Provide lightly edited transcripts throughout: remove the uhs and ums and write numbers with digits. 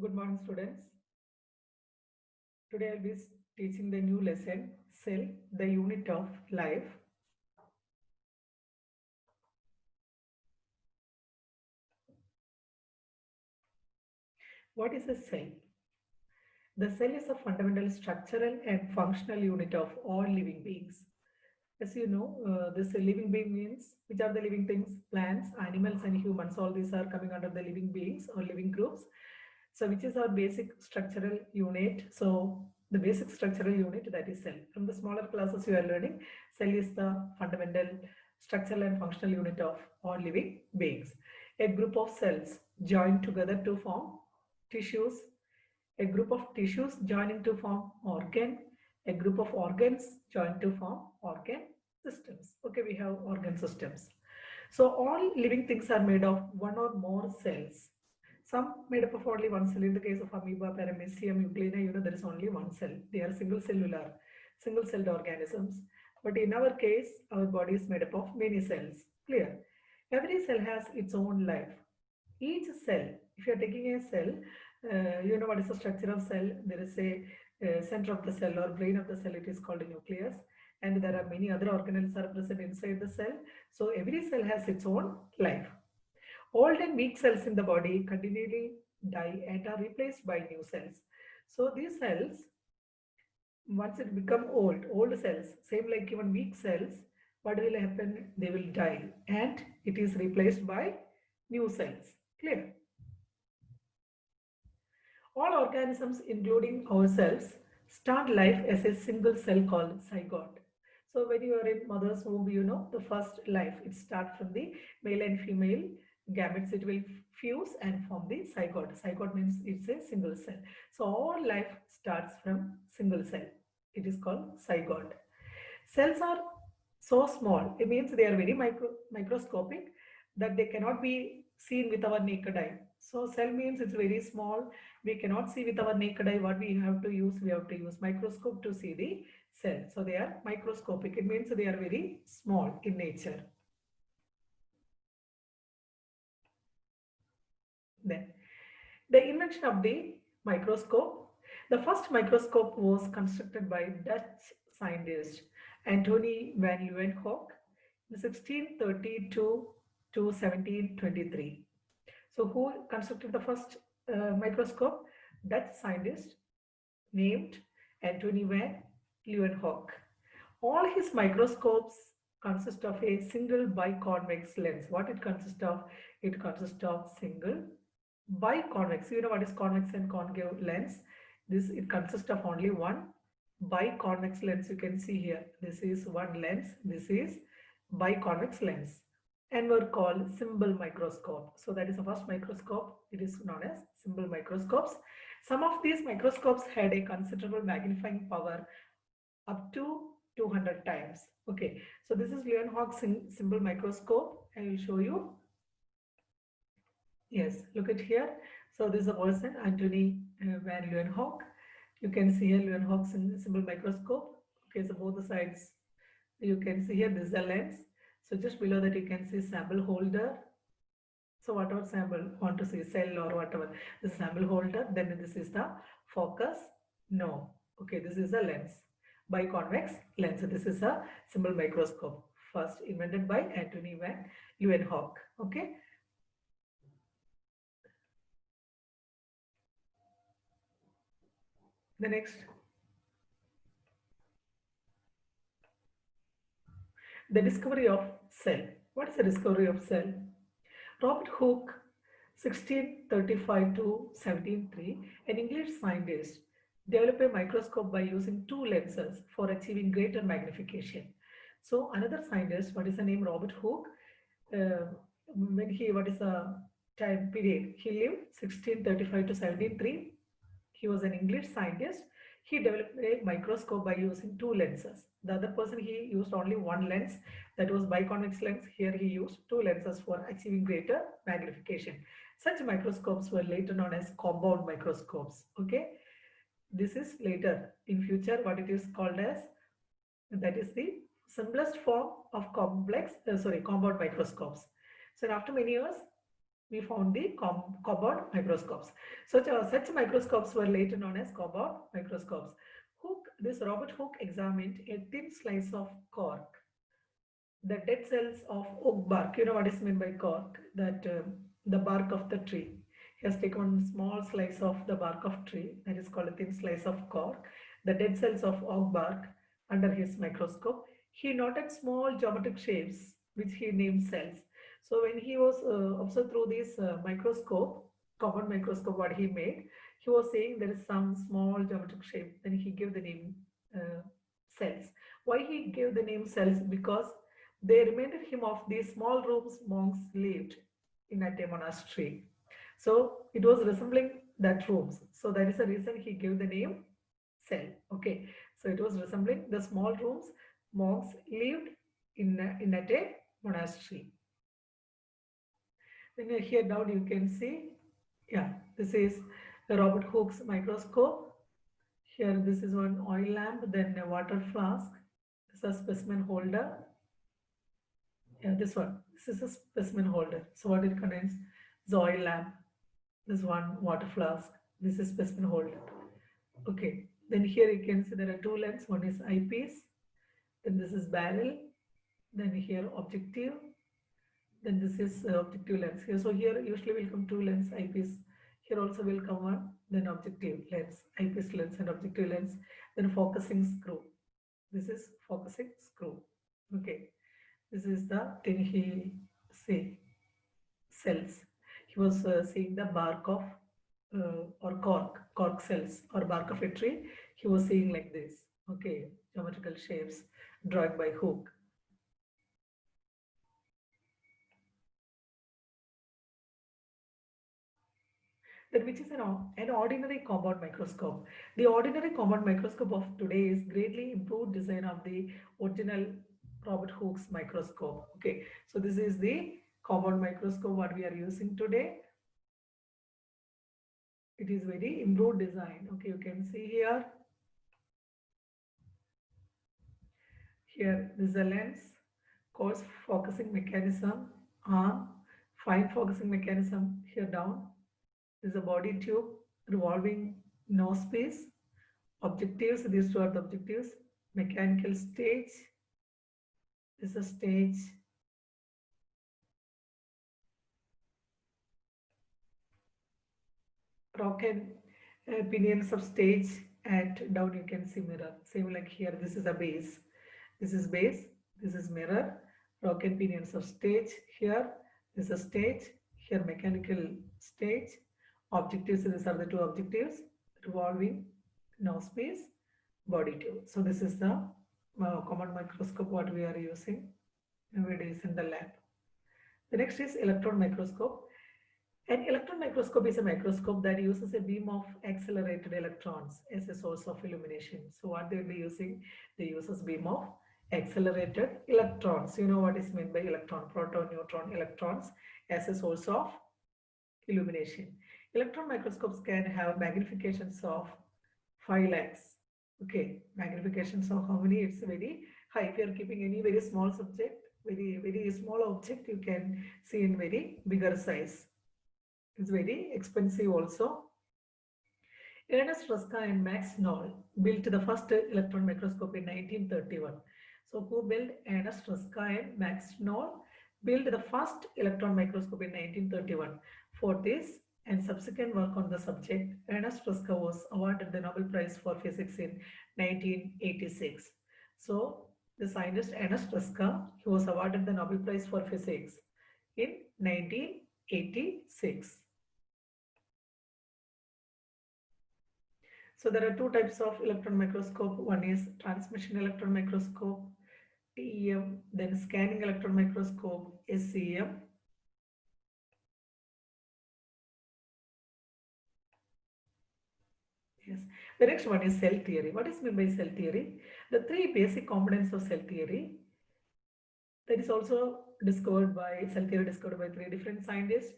Good morning, students. Today I'll be teaching the new lesson, Cell, the unit of life. What is a cell? The cell is a fundamental structural and functional unit of all living beings. As you know, this living being means which are the living things? Plants, animals, and humans. All these are coming under the living beings or living groups. So, which is our basic structural unit? So, the basic structural unit, that is cell. From the smaller classes you are learning, cell is the fundamental structural and functional unit of all living beings. A group of cells join together to form tissues, a group of tissues joining to form organ, a group of organs join to form organ systems. Okay, we have organ systems. So all living things are made of one or more cells. Some made up of only one cell. In the case of amoeba, paramecium, euglena, there is only one cell. They are single-celled organisms. But in our case, our body is made up of many cells. Clear? Every cell has its own life. Each cell, if you are taking a cell, you know what is the structure of cell? There is a center of the cell or brain of the cell. It is called a nucleus, and there are many other organelles are present inside the cell. So every cell has its own life. Old and weak cells in the body continually die and are replaced by new cells. So these cells, once it become old cells, same like even weak cells, what will happen? They will die and it is replaced by new cells. Clear? All organisms, including ourselves, start life as a single cell called zygote. So when you are in mother's womb, you know the first life, it starts from the male and female gametes. It will fuse and form the zygote. Zygote means it's a single cell. So all life starts from single cell. It is called zygote. Cells are so small. It means they are very microscopic that they cannot be seen with our naked eye. So cell means it's very small. We cannot see with our naked eye. What we have to use? We have to use microscope to see the cell. So they are microscopic. It means they are very small in nature. Then the invention of the microscope. The first microscope was constructed by Dutch scientist Antony van Leeuwenhoek in 1632 to 1723. So who constructed the first microscope? Dutch scientist named Antony van Leeuwenhoek. All his microscopes consist of a single biconvex lens. What it consists of? It consists of single biconvex. You know what is convex and concave lens? This it consists of only one biconvex lens. You can see here. This is one lens. This is biconvex lens, and were called symbol microscope. So that is the first microscope. It is known as symbol microscopes. Some of these microscopes had a considerable magnifying power up to 200 times. Okay, so this is Leeuwenhoek's symbol microscope. I will show you. Yes, look at here. So this is a person, Antony van Leeuwenhoek. You can see here Leeuwenhoek's symbol microscope. Okay, so both the sides you can see here. This is a lens. So just below that you can see sample holder. So whatever sample want to see, cell or whatever, this is sample holder. Then this is the focus. No. Okay, this is a lens. Biconvex lens. So this is a symbol microscope. First invented by Antony van Leeuwenhoek. Okay. The next, the discovery of cell. What is the discovery of cell? Robert Hooke, 1635 to 1703, an English scientist, developed a microscope by using two lenses for achieving greater magnification. So another scientist, what is the name? Robert Hooke, what is the time period? He lived 1635 to 1703. He was an English scientist. He developed a microscope by using two lenses. The other person, he used only one lens, that was biconvex lens. Here he used two lenses for achieving greater magnification. Such microscopes were later known as compound microscopes. Okay, this is later in future what it is called as, that is the simplest form of compound microscopes. So after many years we found the cobalt microscopes. Such microscopes were later known as cobalt microscopes. This Robert Hooke examined a thin slice of cork, the dead cells of oak bark. You know what is meant by cork? That the bark of the tree. He has taken one small slice of the bark of tree, that is called a thin slice of cork, the dead cells of oak bark under his microscope. He noted small geometric shapes which he named cells. So when he was observed through this microscope, common microscope what he made, he was saying there is some small geometric shape. Then he gave the name cells. Why he gave the name cells? Because they reminded him of the small rooms monks lived in at a monastery. So it was resembling that rooms. So that is the reason he gave the name cell. Okay. So it was resembling the small rooms monks lived in at a monastery. Then here down you can see, yeah, this is the Robert Hooke's microscope. Here this is one oil lamp, then a water flask. This is a specimen holder. Yeah, this one. This is a specimen holder. So what it contains is oil lamp. This one water flask. This is specimen holder. Okay. Then here you can see there are two lenses. One is eyepiece. Then this is barrel. Then here objective. Then this is objective lens here. So here usually will come two lens eyepiece. Here also will come one. Then objective lens, eyepiece lens and objective lens. Then focusing screw. This is focusing screw. Okay. This is the thing he say cells. He was seeing the bark of or cork cells or bark of a tree. He was seeing like this. Okay, geometrical shapes drawn by Hooke. That which is an ordinary compound microscope. The ordinary compound microscope of today is greatly improved design of the original Robert Hooke's microscope. Okay, so this is the compound microscope what we are using today. It is very improved design. Okay, you can see here. Here this is a lens, coarse focusing mechanism, arm, fine focusing mechanism here down. This is a body tube, revolving nose piece, objectives. These two are the objectives. Mechanical stage. This is a stage. Rock and pinions of stage, and down you can see mirror. Same like here, this is a base. This is base, this is mirror, rock and pinions of stage. Here is a stage, here mechanical stage, objectives. These are the two objectives, revolving nose piece, body tube. So this is the common microscope what we are using nowadays in the lab. The next is electron microscope. An electron microscope is a microscope that uses a beam of accelerated electrons as a source of illumination. So what they will be using? They use a beam of accelerated electrons. You know what is meant by electron, proton, neutron, electrons as a source of illumination. Electron microscopes can have magnifications of 5 lakhs. Okay, magnifications of how many? It's very high. If you are keeping any very small subject, very small object, you can see in very bigger size. It's very expensive also. Ernest Ruska and Max Knoll built the first electron microscope in 1931. So who built? Ernest Ruska and Max Knoll built the first electron microscope in 1931. For this and subsequent work on the subject, Ernest Ruska was awarded the Nobel Prize for Physics in 1986. So the scientist Ernest Ruska, he was awarded the Nobel Prize for Physics in 1986. So there are two types of electron microscope. One is transmission electron microscope, TEM, then scanning electron microscope, SEM. Yes. The next one is cell theory. What is meant by cell theory? The three basic components of cell theory. That is also discovered by three different scientists.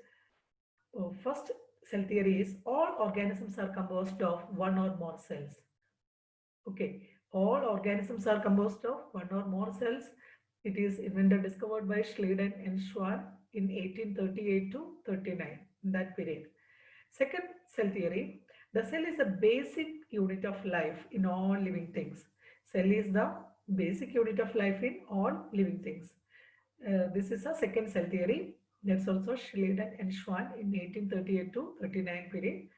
First, cell theory is all organisms are composed of one or more cells. Okay, all organisms are composed of one or more cells. It is invented, discovered by Schleiden and Schwann in 1838 to 39, in that period. Second cell theory, the cell is a basic unit of life in all living things. Cell is the basic unit of life in all living things. This is a second cell theory. That's also Schleiden and Schwann in 1838 to 39 period.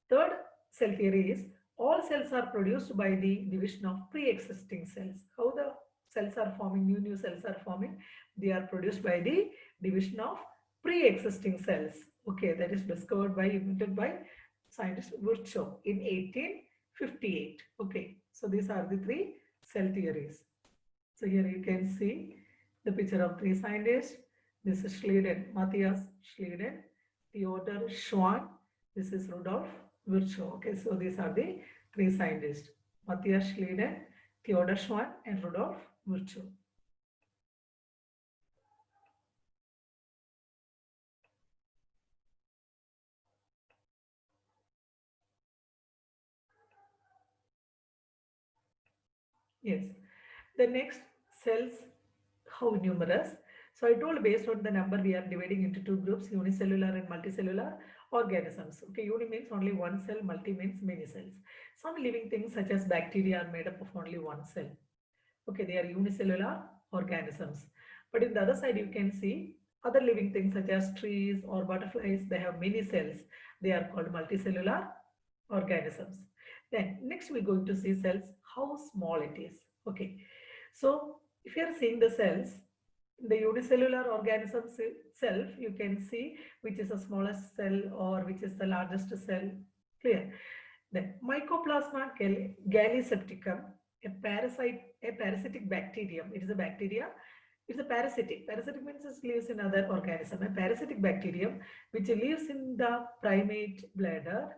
Third cell theory is all cells are produced by the division of pre-existing cells. How the cells are forming, new cells are forming? They are produced by the division of pre-existing cells. Okay, that is discovered by, invented by scientist Virchow in 1858. Okay, so these are the three cell theories. So here you can see the picture of three scientists. This is Schleiden, Matthias Schleiden, Theodor Schwann. This is Rudolf Virchow. Okay, so these are the three scientists: Matthias Schleiden, Theodor Schwann, and Rudolf Virchow. Yes. The next, cells, how numerous? So I told based on the number we are dividing into two groups, unicellular and multicellular organisms. Okay, uni means only one cell, multi means many cells. Some living things such as bacteria are made up of only one cell. Okay, they are unicellular organisms. But in the other side, you can see other living things such as trees or butterflies, they have many cells. They are called multicellular organisms. Then next we're going to see cells, how small it is. Okay, so if you are seeing the cells, the unicellular organism itself, you can see which is the smallest cell or which is the largest cell. Clear? Then Mycoplasma gallisepticum, a parasitic bacterium. It is a bacteria. It's a parasitic. Parasitic means it lives in other organism. A parasitic bacterium which lives in the primate bladder,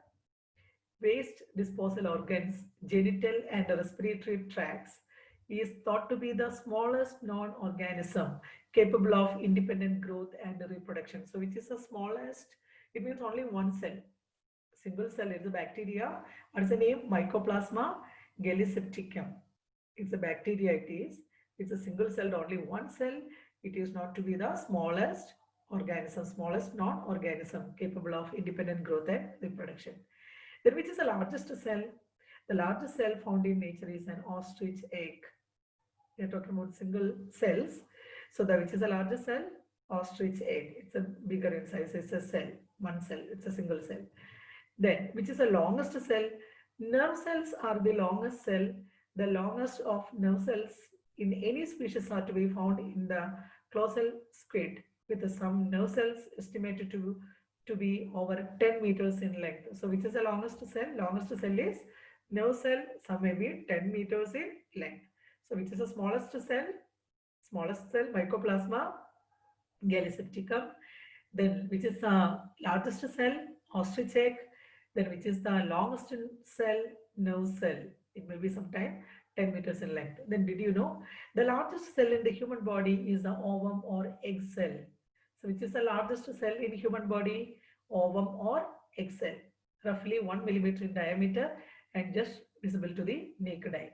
waste disposal organs, genital and respiratory tracts, is thought to be the smallest known organism capable of independent growth and reproduction. So which is the smallest? It means only one cell. Single cell is a bacteria. What is the name? Mycoplasma gallisepticum. It's a bacteria it is. It's a single celled, only one cell. It is not to be the smallest organism, smallest non-organism capable of independent growth and reproduction. Then which is the largest cell? The largest cell found in nature is an ostrich egg. We are talking about single cells. So the which is the largest cell? Ostrich egg. It's a bigger in size. It's a cell, one cell. It's a single cell. Then which is the longest cell? Nerve cells are the longest cell. The longest of nerve cells in any species are to be found in the colossal squid, with some nerve cells estimated to be over 10 meters in length. So which is the longest cell? Longest cell is nerve cell, some may be 10 meters in length. So which is the smallest cell? Smallest cell, Mycoplasma gallisepticum. Then which is the largest cell? Ostrich egg. Then which is the longest cell? Nerve cell. It may be sometime 10 meters in length. Then did you know the largest cell in the human body is the ovum or egg cell? So which is the largest cell in human body? Ovum or egg cell. Roughly 1 millimeter in diameter and just visible to the naked eye.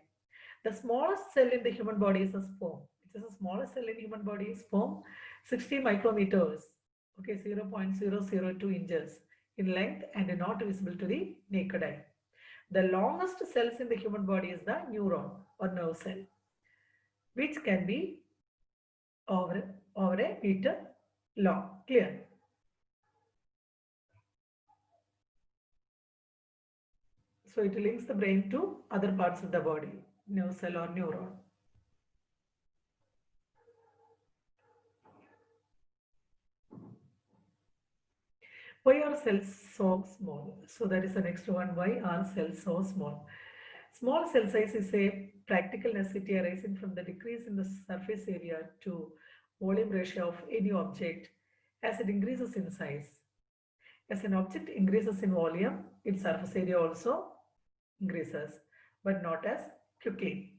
The smallest cell in the human body is a sperm. Which is the smallest cell in human body? Sperm, 60 micrometers. Okay, 0.002 inches in length and not visible to the naked eye. The longest cells in the human body is the neuron or nerve cell, which can be over a meter long. Clear? So it links the brain to other parts of the body, nerve cell or neuron. Why are cells so small? So that is the next one. Why are cells so small? Small cell size is a practical necessity arising from the decrease in the surface area to volume ratio of any object as it increases in size. As an object increases in volume, its surface area also increases, but not as quickly.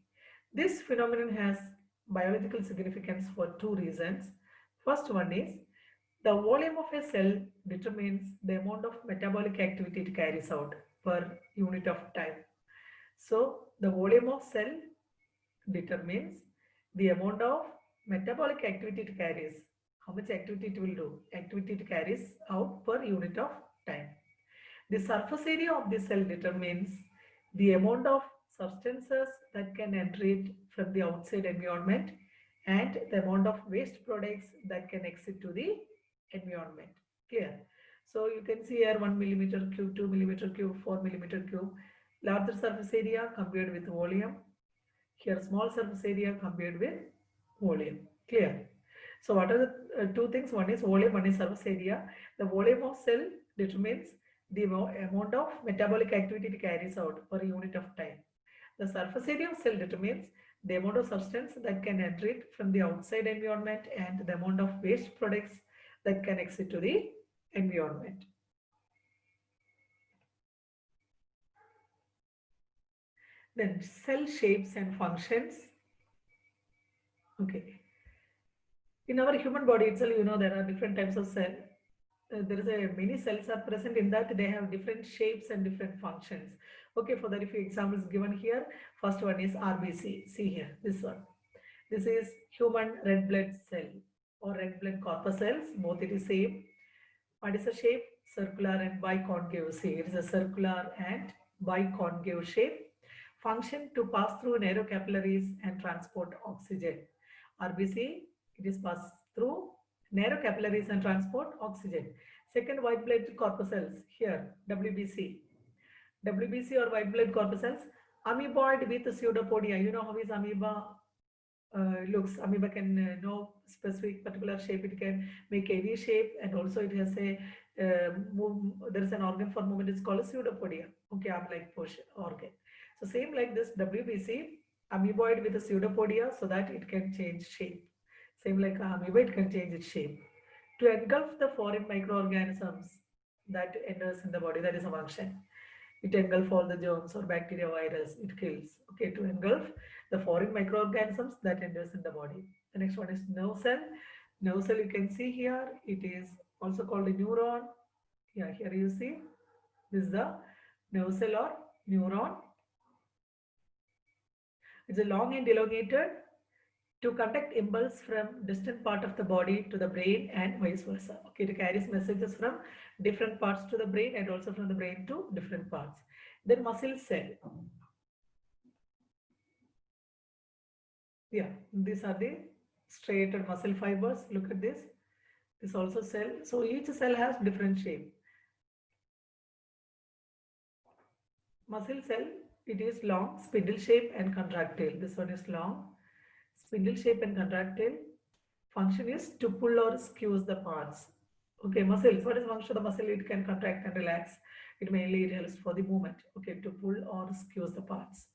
This phenomenon has biological significance for two reasons. First one is the volume of a cell determines the amount of metabolic activity it carries out per unit of time. So the volume of cell determines the amount of metabolic activity it carries. How much activity it will do? Activity it carries out per unit of time. The surface area of the cell determines the amount of substances that can enter it from the outside environment and the amount of waste products that can exit to the environment. Clear? So you can see here 1 millimeter cube, 2 millimeter cube, 4 millimeter cube. Larger surface area compared with volume. Here small surface area compared with volume. Clear? So what are the two things? One is volume, one is surface area. The volume of cell determines the amount of metabolic activity it carries out per unit of time. The surface area of cell determines the amount of substance that can enter it from the outside environment and the amount of waste products that can exit to the environment. Then cell shapes and functions. Okay. In our human body itself, there are different types of cell. There is a many cells are present in that they have different shapes and different functions. Okay, for that, a few examples given here. First one is RBC. See here, this one. This is human red blood cell or red blood corpuscles. Both it is same. What is the shape? Circular and biconcave. See, it is a circular and biconcave shape. Function to pass through narrow capillaries and transport oxygen. RBC, it is pass through narrow capillaries and transport oxygen. Second, white blood corpuscles. Here, WBC. WBC or white blood corpuscles, amoeboid with pseudopodia. You know how is amoeba looks. Amoeba can know specific particular shape. It can make a V shape, and also it has a there is an organ for movement. It's called a pseudopodia. Okay, arm-like portion organ. So same like this WBC, amoeboid with a pseudopodia, so that it can change shape. Same like amoeba, it can change its shape. To engulf the foreign microorganisms that enters in the body, that is a function. It engulf all the germs or bacteria, virus, it kills. Okay, to engulf the foreign microorganisms that enters in the body. The next one is nerve cell. Nerve cell you can see here, it is also called a neuron. Yeah, here you see, this is the nerve cell or neuron. It's a long and elongated to conduct impulse from distant part of the body to the brain and vice versa. Okay, it carries messages from different parts to the brain and also from the brain to different parts. Then muscle cell. Yeah, these are the striated muscle fibers. Look at this. This also cell. So each cell has different shape. Muscle cell, it is long, spindle shape and contractile. This one is long, spindle shape and contractile. Function is to pull or squeeze the parts. Okay, muscles. What is function of the muscle? It can contract and relax. It helps for the movement. Okay, to pull or squeeze the parts.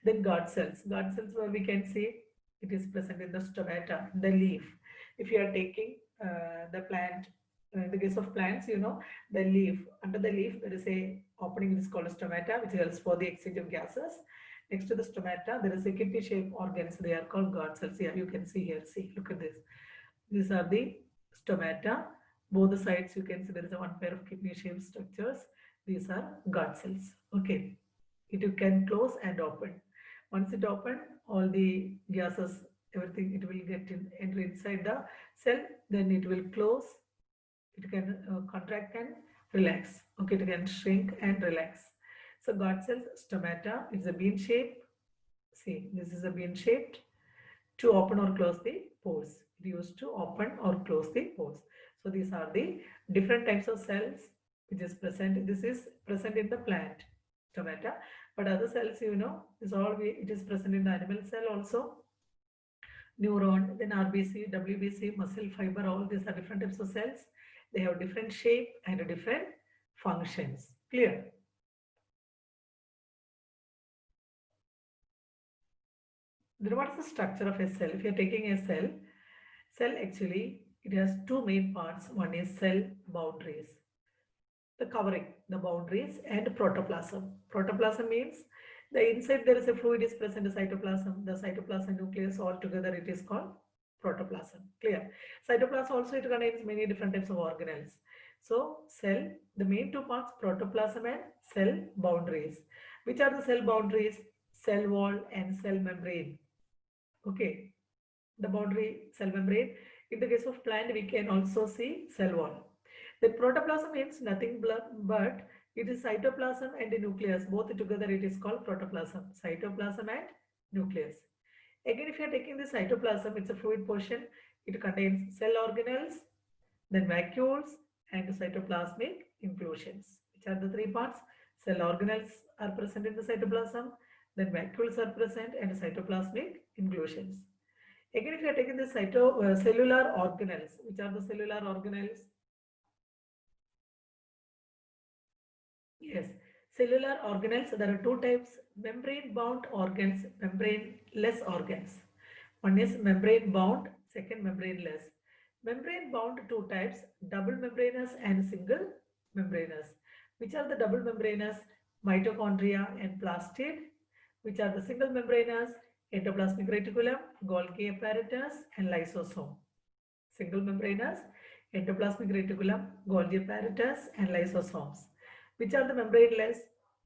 Then guard cells. Guard cells, where we can see it is present in the stomata, the leaf. If you are taking the plant, in the case of plants, the leaf, under the leaf there is a opening, it is called stomata, which helps for the exchange of gases. Next to the stomata there is a kidney shaped organs, they are called guard cells. Here you can see here, see, look at this. These are the stomata. Both the sides you can see there is a one pair of kidney shaped structures. These are guard cells. Okay, it can close and open. Once it open, all the gases, everything, it will get enter inside the cell. Then it will close. It can contract and relax. Okay, it can shrink and relax. So guard cells, stomata, it's a bean shape. See, this is a bean shaped to open or close the pores. It used to open or close the pores. So these are the different types of cells which is present. This is present in the plant stomata, but other cells, is all it is present in the animal cell also. Neuron, then RBC, WBC, muscle fiber, all these are different types of cells. They have different shape and different functions. Clear? Then what is the structure of a cell? If you are taking a cell actually, it has two main parts. One is cell boundaries, the covering, the boundaries, and protoplasm. Protoplasm means the inside there is a fluid is present, the cytoplasm, the cytoplasm nucleus, all together it is called protoplasm. Clear? Cytoplasm also, it contains many different types of organelles. So cell, the main two parts, protoplasm and cell boundaries. Which are the cell boundaries? Cell wall and cell membrane. Okay. the boundary cell membrane. In the case of plant, we can also see cell wall. Then protoplasm means nothing but it is cytoplasm and the nucleus. Both together it is called protoplasm. Cytoplasm and nucleus. Again, if you are taking the cytoplasm, it's a fluid portion. It contains cell organelles, then vacuoles and cytoplasmic inclusions. Which are the three parts? Cell organelles are present in the cytoplasm, then vacuoles are present and cytoplasmic inclusions. Again, if you are taking the cellular organelles, which are the cellular organelles? Yes, cellular organelles, there are two types, membrane bound organs, membrane-less organs. One is membrane bound, second membrane-less. Membrane bound two types, double membranous and single membranous. Which are the double membranous? Mitochondria and plastid. Which are the single membranous? Endoplasmic reticulum, Golgi apparatus and lysosome. Single membranous, endoplasmic reticulum, Golgi apparatus and lysosomes. Which are the membraneless?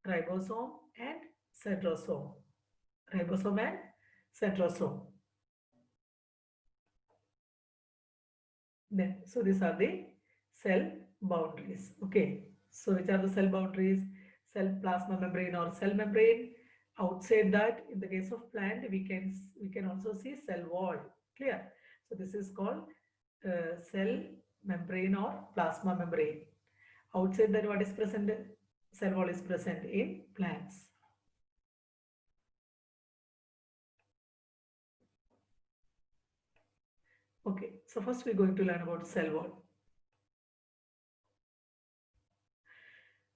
Ribosome and centrosome. Ribosome and centrosome. Then, so these are the cell boundaries. Okay. So which are the cell boundaries? Cell plasma membrane or cell membrane. Outside that, in the case of plant, we can also see cell wall. Clear? So this is called cell membrane or plasma membrane. Outside that, what is present? Cell wall is present in plants. Okay, so first we're going to learn about cell wall.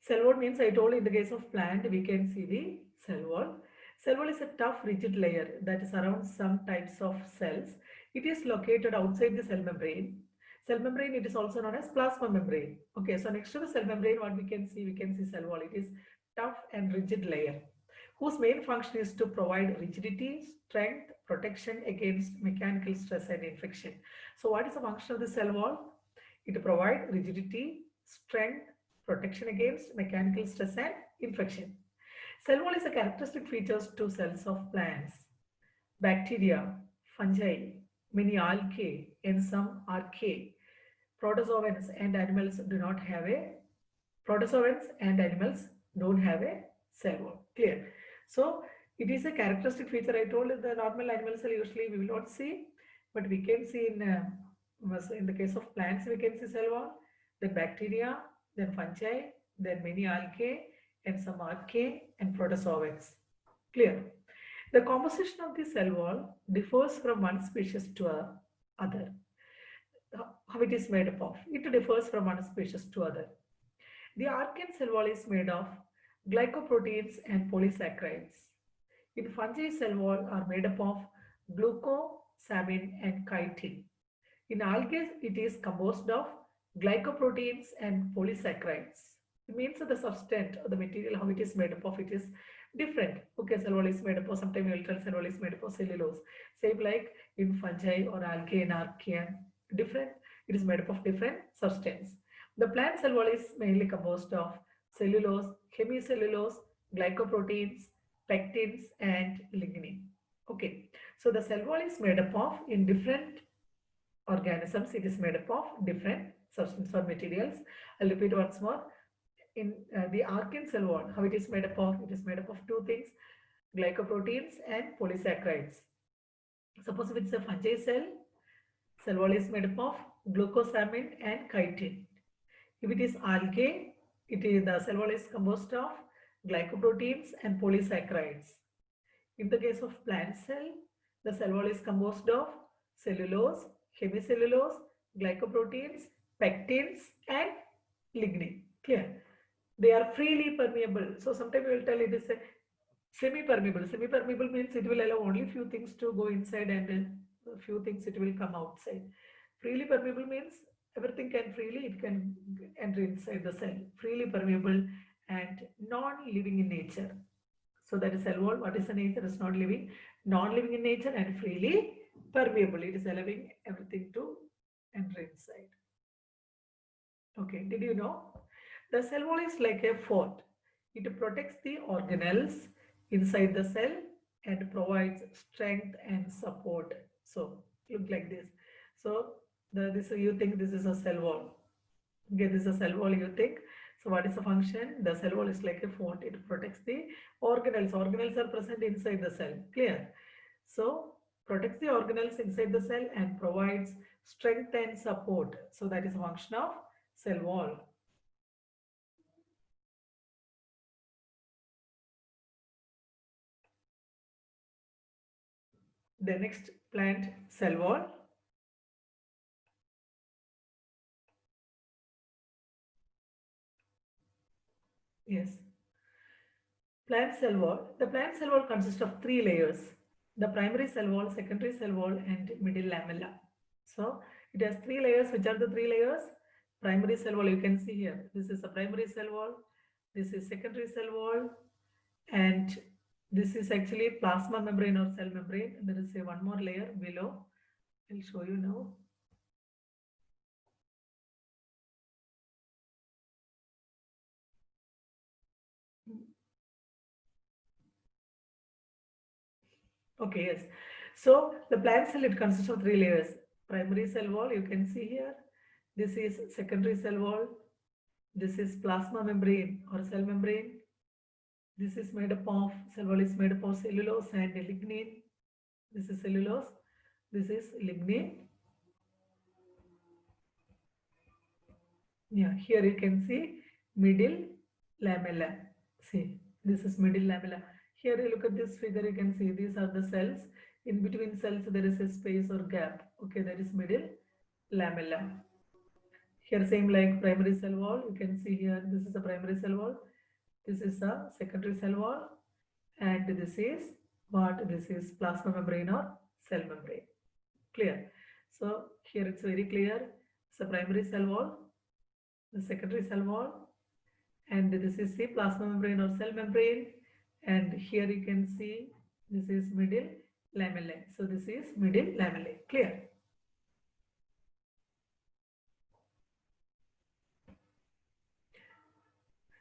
Cell wall means, I told, in the case of plant, we can see the cell wall. Cell wall is a tough, rigid layer that surrounds some types of cells. It is located outside the cell membrane. Cell membrane, it is also known as plasma membrane. Okay, so next to the cell membrane, what we can see cell wall. It is tough and rigid layer whose main function is to provide rigidity, strength, protection against mechanical stress and infection. So what is the function of the cell wall? It provides rigidity, strength, protection against mechanical stress and infection. Cell wall is a characteristic feature to cells of plants, bacteria, fungi, many algae, and some archaea. Protozoans and animals don't have a cell wall. Clear? So it is a characteristic feature. I told the normal animal cell usually we will not see, but we can see in the case of plants we can see cell wall, then bacteria, then fungi, then many algae and some archaea and protozoans. Clear? The composition of the cell wall differs from one species to other. How it is made up of? It differs from one species to other. The archaean cell wall is made of glycoproteins and polysaccharides. In fungi, cell wall are made up of glucosamine and chitin. In algae, it is composed of glycoproteins and polysaccharides. It means that the substance or the material, how it is made up of, it is different. Okay, cell wall is made up of, sometimes you will tell cell wall is made up of cellulose. Same like in fungi or algae and archaea, different, it is made up of different substance. The plant cell wall is mainly composed of cellulose, hemicellulose, glycoproteins, pectins and lignin. Okay, so the cell wall is made up of, in different organisms, it is made up of different substances or materials. I'll repeat once more. In the archaean cell wall, how it is made up of? It is made up of two things, glycoproteins and polysaccharides. Suppose if it's a fungi cell wall is made up of glucosamine and chitin. If it is algae, the cell wall is composed of glycoproteins and polysaccharides. In the case of plant cell, the cell wall is composed of cellulose, hemicellulose, glycoproteins, pectins and lignin. Clear? They are freely permeable. So sometimes we will tell it is a semi-permeable. Semi-permeable means it will allow only few things to go inside and a few things it will come outside. Freely permeable means everything can freely, it can enter inside the cell. Freely permeable and non-living in nature. So that is cell wall. What is the nature? It is not living, non-living in nature and freely permeable. It is allowing everything to enter inside. Okay, did you know? The cell wall is like a fort. It protects the organelles inside the cell and provides strength and support. So look like this. So this you think this is a cell wall. Okay, this is a cell wall you think. So what is the function? The cell wall is like a fort. It protects the organelles. Organelles are present inside the cell. Clear? So protects the organelles inside the cell and provides strength and support. So that is a function of cell wall. The next plant cell wall. Yes. Plant cell wall. The plant cell wall consists of three layers. The primary cell wall, secondary cell wall and middle lamella. So it has three layers. Which are the three layers? Primary cell wall, you can see here. This is the primary cell wall. This is secondary cell wall. And this is actually plasma membrane or cell membrane. There is a one more layer below. I'll show you now. Okay, yes. So the plant cell, it consists of three layers. Primary cell wall, you can see here. This is secondary cell wall. This is plasma membrane or cell membrane. This is made up of, cell wall is made up of cellulose and lignin. This is cellulose. This is lignin. Yeah, here you can see middle lamella. See, this is middle lamella. Here you look at this figure, you can see these are the cells. In between cells, there is a space or gap. Okay, that is middle lamella. Here same like primary cell wall, you can see here, this is the primary cell wall. This is the secondary cell wall. And this is what? This is plasma membrane or cell membrane. Clear? So here it's very clear. It's the primary cell wall, the secondary cell wall, and this is the plasma membrane or cell membrane, and here you can see this is middle lamellae. So this is middle lamellae. Clear?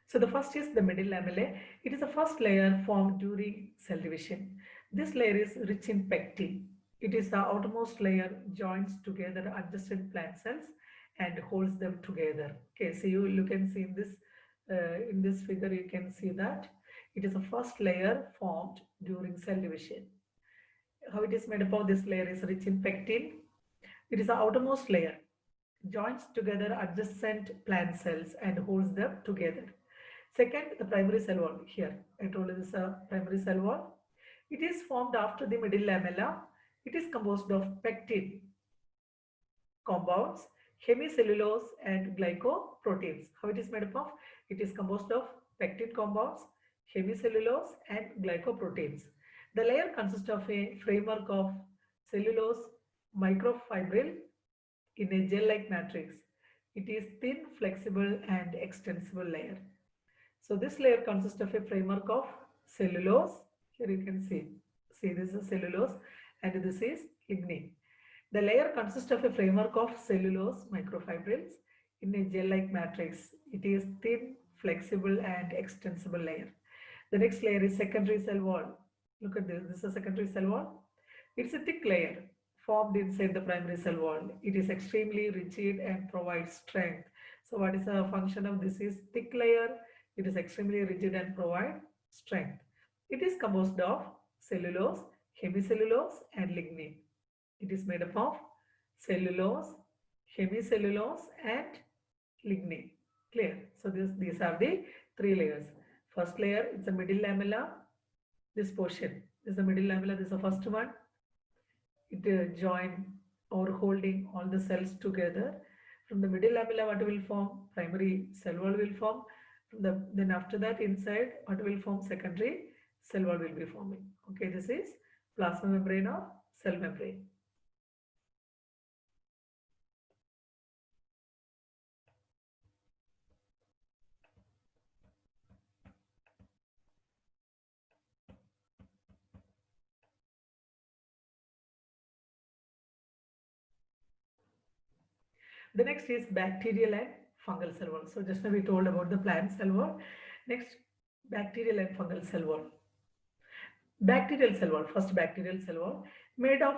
So the first is the middle lamellae. It is the first layer formed during cell division. This layer is rich in pectin. It is the outermost layer, joins together adjacent plant cells and holds them together. Okay, so you can see in this figure, you can see that it is the first layer formed during cell division. How it is made up of? This layer is rich in pectin. It is the outermost layer, joins together adjacent plant cells and holds them together. Second, the primary cell wall. Here, I told you this is a primary cell wall. It is formed after the middle lamella. It is composed of pectin compounds, hemicellulose and glycoproteins. How it is made up of? It is composed of pectin compounds, hemicellulose and glycoproteins. The layer consists of a framework of cellulose microfibril in a gel-like matrix. It is thin, flexible and extensible layer. So this layer consists of a framework of cellulose. Here you can see this is cellulose and this is lignin. The layer consists of a framework of cellulose microfibrils in a gel-like matrix. It is thin, flexible and extensible layer. The next layer is secondary cell wall. Look at this. This is a secondary cell wall. It's a thick layer formed inside the primary cell wall. It is extremely rigid and provides strength. So what is the function of this? Is thick layer. It is extremely rigid and provide strength. It is composed of cellulose, hemicellulose and lignin. It is made up of cellulose, hemicellulose and lignin. Clear? So these are the three layers. First layer is the middle lamella. This portion is the middle lamella. This is the first one. It join or holding all the cells together. From the middle lamella, what will form? Primary cell wall will form. Then after that, inside, what will form? Secondary cell wall will be forming. Okay, this is plasma membrane or cell membrane. The next is bacterial and fungal cell wall. So just now we told about the plant cell wall. Next, bacterial and fungal cell wall. Bacterial cell wall, first bacterial cell wall, made of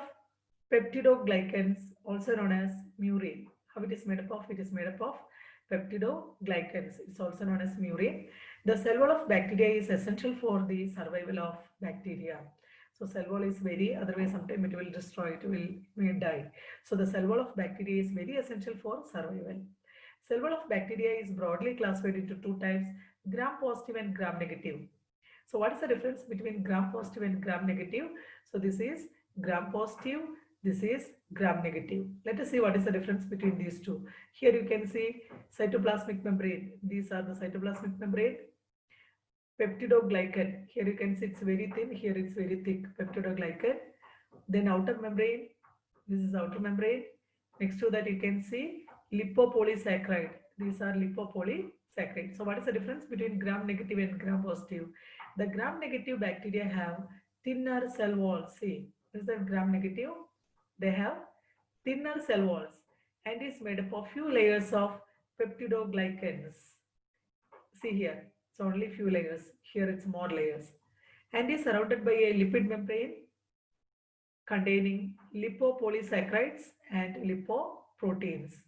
peptidoglycans, also known as murine. How it is made up of? It is made up of peptidoglycans. It's also known as murine. The cell wall of bacteria is essential for the survival of bacteria. So cell wall is very, otherwise sometime it will destroy, may die. So the cell wall of bacteria is very essential for survival. Cell wall of bacteria is broadly classified into two types, gram positive and gram negative. So what is the difference between gram positive and gram negative? So this is gram positive, this is gram negative. Let us see what is the difference between these two. Here you can see cytoplasmic membrane. These are the cytoplasmic membrane. Peptidoglycan. Here you can see it's very thin, here it's very thick. Peptidoglycan. Then outer membrane. This is outer membrane. Next to that you can see lipopolysaccharide. These are lipopolysaccharide. So what is the difference between gram negative and gram positive? The gram negative bacteria have thinner cell walls. See, this is the gram negative. They have thinner cell walls and is made up of few layers of peptidoglycans. See here, it's only few layers. Here it's more layers and is surrounded by a lipid membrane containing lipopolysaccharides and lipoproteins.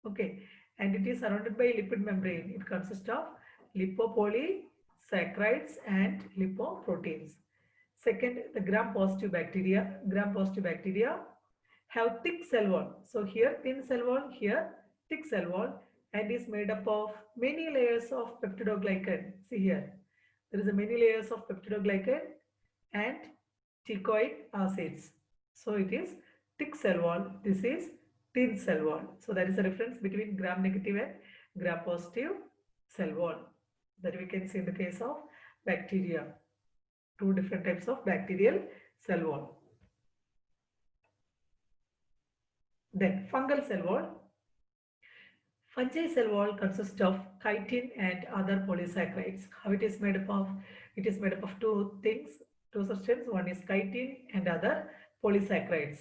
Okay, and it is surrounded by a lipid membrane. It consists of lipopolysaccharides and lipoproteins. Second, the gram-positive bacteria have thick cell wall. So here thin cell wall, here thick cell wall, and is made up of many layers of peptidoglycan. See here, there is a many layers of peptidoglycan and teichoic acids. So it is thick cell wall. This is thin cell wall. So that is the difference between gram negative and gram positive cell wall that we can see in the case of bacteria. Two different types of bacterial cell wall. Then fungal cell wall. Fungi cell wall consists of chitin and other polysaccharides. How it is made up of? It is made up of two things, two substances. One is chitin and other polysaccharides.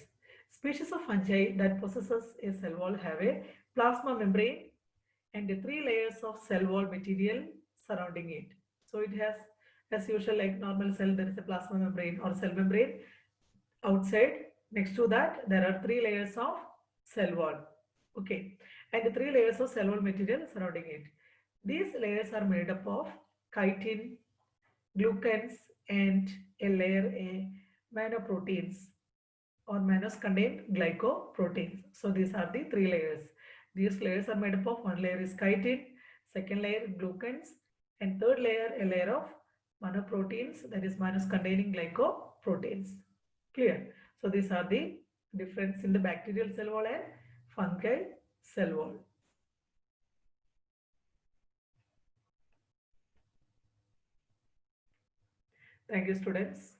Species of fungi that possesses a cell wall have a plasma membrane and three layers of cell wall material surrounding it. So it has, as usual, like normal cell, there is a plasma membrane or cell membrane outside. Next to that, there are three layers of cell wall. Okay, and three layers of cell wall material surrounding it. These layers are made up of chitin, glucans, and a layer A manoproteins or mannose contain glycoproteins. So these are the three layers. These layers are made up of one layer is chitin, second layer glucans, and third layer a layer of manoproteins, that is mannose containing glycoproteins. Clear? So these are the difference in the bacterial cell wall and fungal cell wall. Thank you, students.